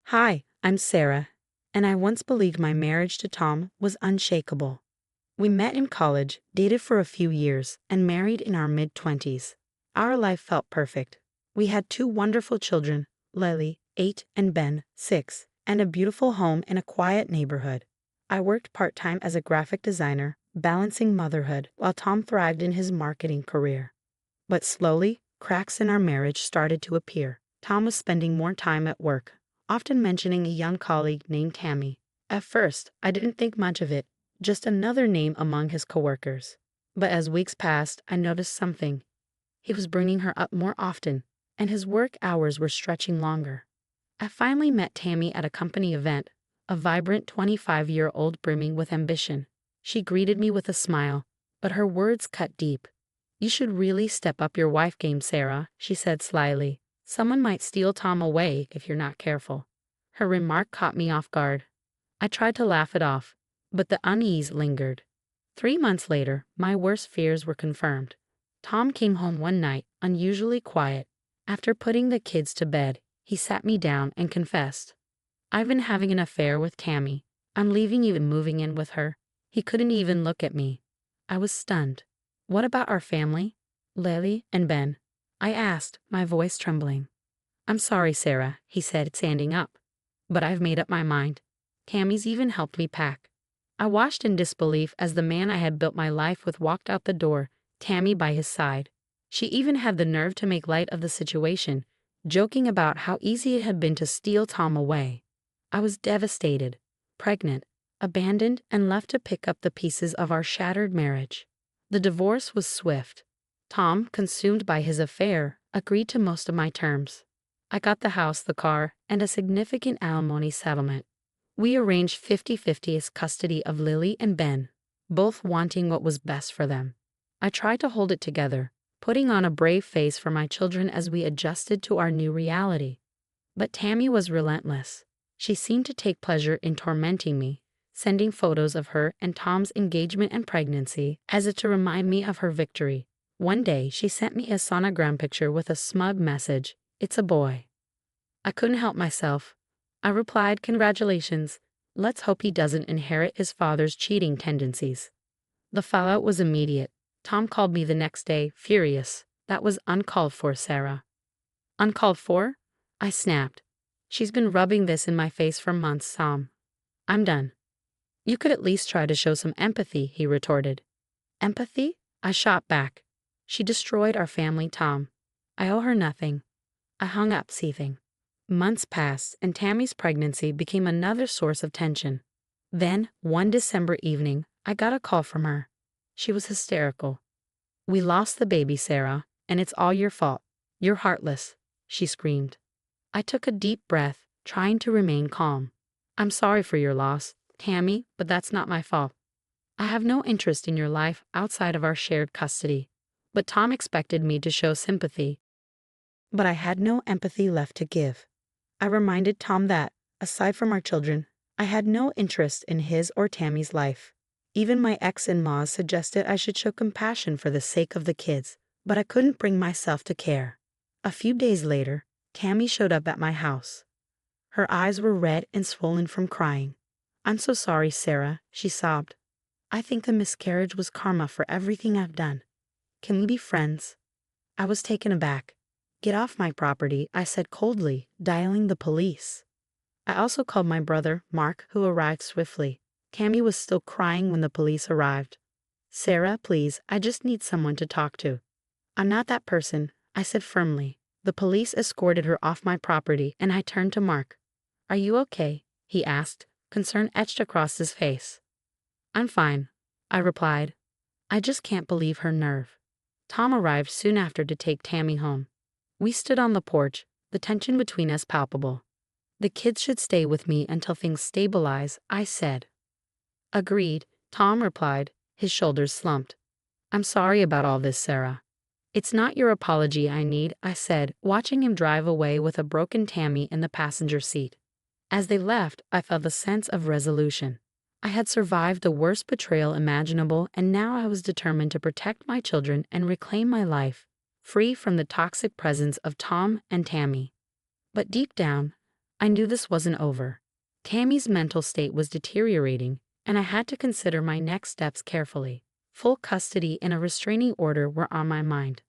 Hi, I'm Sarah, and I once believed my marriage to Tom was unshakable. We met in college, dated for a few years, and married in our mid-20s. Our life felt perfect. We had two wonderful children, Lily, 8, and Ben, 6, and a beautiful home in a quiet neighborhood. I worked part-time as a graphic designer, balancing motherhood, while Tom thrived in his marketing career. But slowly, cracks in our marriage started to appear. Tom was spending more time at work, often mentioning a young colleague named Tammy. At first, I didn't think much of it, just another name among his coworkers. But as weeks passed, I noticed something. He was bringing her up more often, and his work hours were stretching longer. I finally met Tammy at a company event, a vibrant 25-year-old brimming with ambition. She greeted me with a smile, but her words cut deep. "You should really step up your wife game, Sarah," she said slyly. "Someone might steal Tom away if you're not careful." Her remark caught me off guard. I tried to laugh it off, but the unease lingered. 3 months later, my worst fears were confirmed. Tom came home one night, unusually quiet. After putting the kids to bed, he sat me down and confessed. "I've been having an affair with Tammy. I'm leaving you and moving in with her." He couldn't even look at me. I was stunned. "What about our family? Lily and Ben?" I asked, my voice trembling. "I'm sorry, Sarah," he said, standing up. "But I've made up my mind. Tammy's even helped me pack." I watched in disbelief as the man I had built my life with walked out the door, Tammy by his side. She even had the nerve to make light of the situation, joking about how easy it had been to steal Tom away. I was devastated, pregnant, abandoned, and left to pick up the pieces of our shattered marriage. The divorce was swift. Tom, consumed by his affair, agreed to most of my terms. I got the house, the car, and a significant alimony settlement. We arranged 50-50 as custody of Lily and Ben, both wanting what was best for them. I tried to hold it together, putting on a brave face for my children as we adjusted to our new reality. But Tammy was relentless. She seemed to take pleasure in tormenting me, sending photos of her and Tom's engagement and pregnancy as if to remind me of her victory. One day, she sent me a sonogram picture with a smug message, "It's a boy." I couldn't help myself. I replied, "Congratulations. Let's hope he doesn't inherit his father's cheating tendencies." The fallout was immediate. Tom called me the next day, furious. "That was uncalled for, Sarah." "Uncalled for?" I snapped. "She's been rubbing this in my face for months, Tom. I'm done." "You could at least try to show some empathy," he retorted. "Empathy?" I shot back. "She destroyed our family, Tom. I owe her nothing." I hung up, seething. Months passed, and Tammy's pregnancy became another source of tension. Then, one December evening, I got a call from her. She was hysterical. "We lost the baby, Sarah, and it's all your fault. You're heartless," she screamed. I took a deep breath, trying to remain calm. "I'm sorry for your loss, Tammy, but that's not my fault. I have no interest in your life outside of our shared custody." But Tom expected me to show sympathy. But I had no empathy left to give. I reminded Tom that, aside from our children, I had no interest in his or Tammy's life. Even my ex-in-laws suggested I should show compassion for the sake of the kids, but I couldn't bring myself to care. A few days later, Tammy showed up at my house. Her eyes were red and swollen from crying. "I'm so sorry, Sarah," she sobbed. "I think the miscarriage was karma for everything I've done. Can we be friends?" I was taken aback. "Get off my property," I said coldly, dialing the police. I also called my brother, Mark, who arrived swiftly. Tammy was still crying when the police arrived. "Sarah, please, I just need someone to talk to." "I'm not that person," I said firmly. The police escorted her off my property, and I turned to Mark. "Are you okay?" he asked, concern etched across his face. "I'm fine," I replied. I just can't believe her nerve. Tom arrived soon after to take Tammy home. We stood on the porch, the tension between us palpable. "The kids should stay with me until things stabilize," I said. "Agreed," Tom replied, his shoulders slumped. "I'm sorry about all this, Sarah." "It's not your apology I need," I said, watching him drive away with a broken Tammy in the passenger seat. As they left, I felt a sense of resolution. I had survived the worst betrayal imaginable, and now I was determined to protect my children and reclaim my life, free from the toxic presence of Tom and Tammy. But deep down, I knew this wasn't over. Tammy's mental state was deteriorating, and I had to consider my next steps carefully. Full custody and a restraining order were on my mind.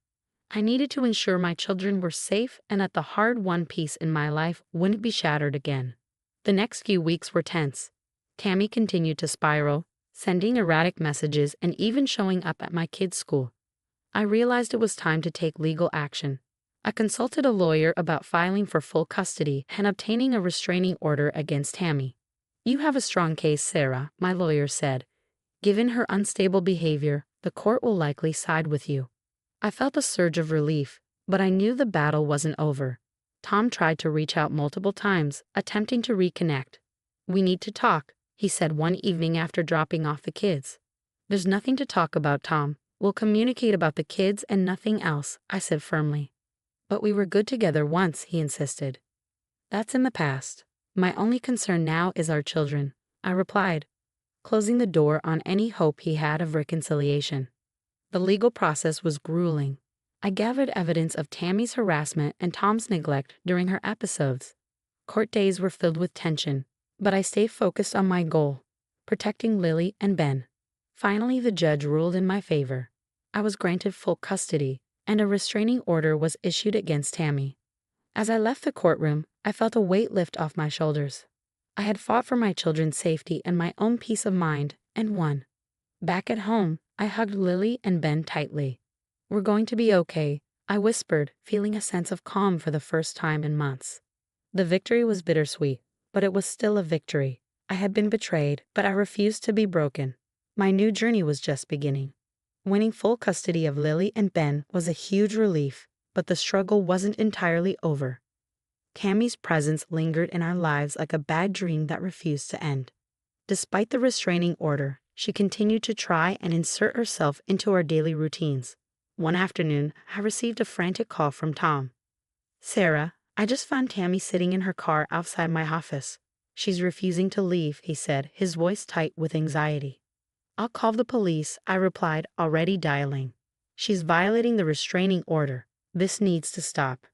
I needed to ensure my children were safe and that the hard-won peace in my life wouldn't be shattered again. The next few weeks were tense. Tammy continued to spiral, sending erratic messages and even showing up at my kids' school. I realized it was time to take legal action. I consulted a lawyer about filing for full custody and obtaining a restraining order against Tammy. "You have a strong case, Sarah," my lawyer said. "Given her unstable behavior, the court will likely side with you." I felt a surge of relief, but I knew the battle wasn't over. Tom tried to reach out multiple times, attempting to reconnect. "We need to talk," he said one evening after dropping off the kids. "There's nothing to talk about, Tom. We'll communicate about the kids and nothing else," I said firmly. "But we were good together once," he insisted. "That's in the past. My only concern now is our children," I replied, closing the door on any hope he had of reconciliation. The legal process was grueling. I gathered evidence of Tammy's harassment and Tom's neglect during her episodes. Court days were filled with tension, but I stayed focused on my goal, protecting Lily and Ben. Finally, the judge ruled in my favor. I was granted full custody, and a restraining order was issued against Tammy. As I left the courtroom, I felt a weight lift off my shoulders. I had fought for my children's safety and my own peace of mind, and won. Back at home, I hugged Lily and Ben tightly. "We're going to be okay," I whispered, feeling a sense of calm for the first time in months. The victory was bittersweet, but it was still a victory. I had been betrayed, but I refused to be broken. My new journey was just beginning. Winning full custody of Lily and Ben was a huge relief, but the struggle wasn't entirely over. Tammy's presence lingered in our lives like a bad dream that refused to end. Despite the restraining order, she continued to try and insert herself into our daily routines. One afternoon, I received a frantic call from Tom. "Sarah, I just found Tammy sitting in her car outside my office. She's refusing to leave," he said, his voice tight with anxiety. "I'll call the police," I replied, already dialing. "She's violating the restraining order. This needs to stop."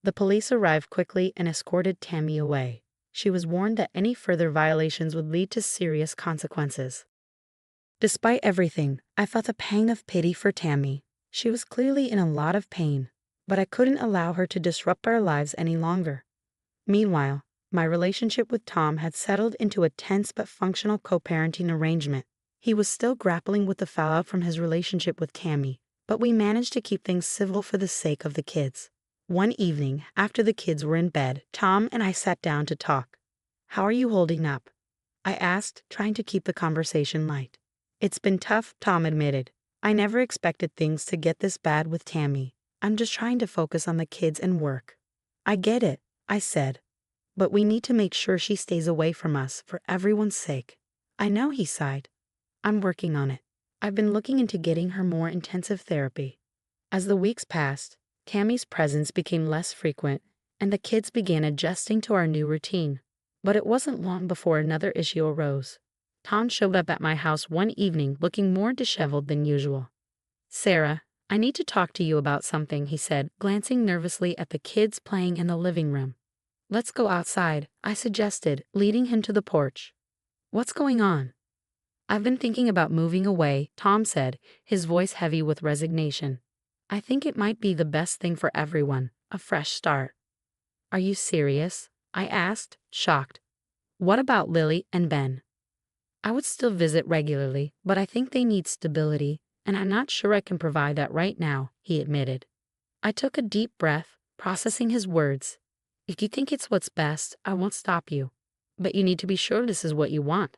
The police arrived quickly and escorted Tammy away. She was warned that any further violations would lead to serious consequences. Despite everything, I felt a pang of pity for Tammy. She was clearly in a lot of pain, but I couldn't allow her to disrupt our lives any longer. Meanwhile, my relationship with Tom had settled into a tense but functional co-parenting arrangement. He was still grappling with the fallout from his relationship with Tammy, but we managed to keep things civil for the sake of the kids. One evening, after the kids were in bed, Tom and I sat down to talk. "How are you holding up?" I asked, trying to keep the conversation light. "It's been tough," Tom admitted. "I never expected things to get this bad with Tammy. I'm just trying to focus on the kids and work." "I get it," I said. "But we need to make sure she stays away from us for everyone's sake." "I know," he sighed. "I'm working on it. I've been looking into getting her more intensive therapy." As the weeks passed, Tammy's presence became less frequent, and the kids began adjusting to our new routine. But it wasn't long before another issue arose. Tom showed up at my house one evening looking more disheveled than usual. "Sarah, I need to talk to you about something," he said, glancing nervously at the kids playing in the living room. "Let's go outside," I suggested, leading him to the porch. "What's going on?" "I've been thinking about moving away," Tom said, his voice heavy with resignation. "I think it might be the best thing for everyone, a fresh start." "Are you serious?" I asked, shocked. "What about Lily and Ben?" "I would still visit regularly, but I think they need stability, and I'm not sure I can provide that right now," he admitted. I took a deep breath, processing his words. "If you think it's what's best, I won't stop you. But you need to be sure this is what you want."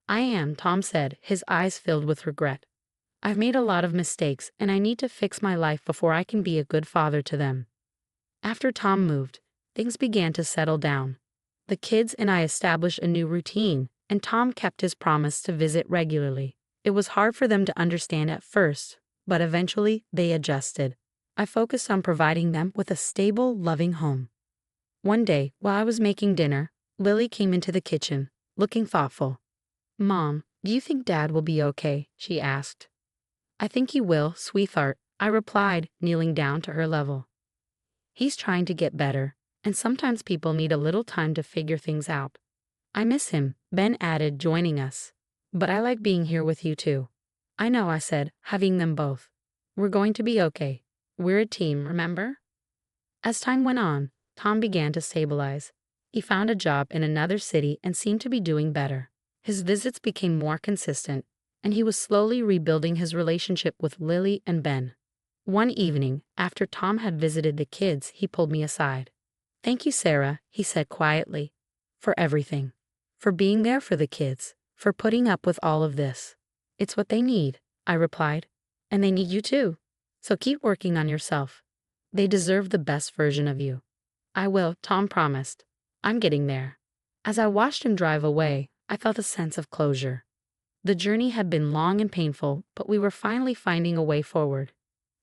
"I am," Tom said, his eyes filled with regret. "I've made a lot of mistakes, and I need to fix my life before I can be a good father to them." After Tom moved, things began to settle down. The kids and I established a new routine, and Tom kept his promise to visit regularly. It was hard for them to understand at first, but eventually they adjusted. I focused on providing them with a stable, loving home. One day, while I was making dinner, Lily came into the kitchen, looking thoughtful. "Mom, do you think Dad will be okay?" she asked. "I think he will, sweetheart," I replied, kneeling down to her level. "He's trying to get better, And sometimes people need a little time to figure things out. I miss him, Ben added, joining us. But I like being here with you too. I know, I said, hugging them both. We're going to be okay. We're a team, remember? As time went on, Tom began to stabilize. He found a job in another city and seemed to be doing better. His visits became more consistent, and he was slowly rebuilding his relationship with Lily and Ben. One evening, after Tom had visited the kids, he pulled me aside. "Thank you, Sarah," he said quietly, "for everything. For being there for the kids, for putting up with all of this. It's what they need," I replied. "And they need you too. So keep working on yourself. They deserve the best version of you." "I will," Tom promised. "I'm getting there." As I watched him drive away, I felt a sense of closure. The journey had been long and painful, but we were finally finding a way forward.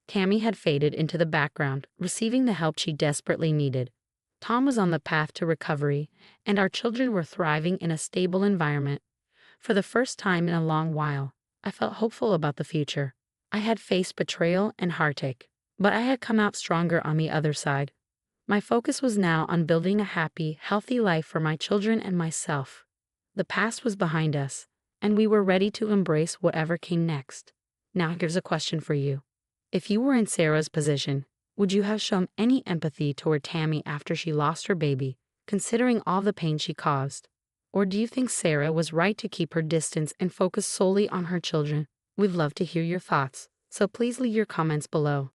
Tammy had faded into the background, receiving the help she desperately needed. Tom was on the path to recovery, and our children were thriving in a stable environment. For the first time in a long while, I felt hopeful about the future. I had faced betrayal and heartache, but I had come out stronger on the other side. My focus was now on building a happy, healthy life for my children and myself. The past was behind us, and we were ready to embrace whatever came next. Now here's a question for you. If you were in Sarah's position, would you have shown any empathy toward Tammy after she lost her baby, considering all the pain she caused? Or do you think Sarah was right to keep her distance and focus solely on her children? We'd love to hear your thoughts, so please leave your comments below.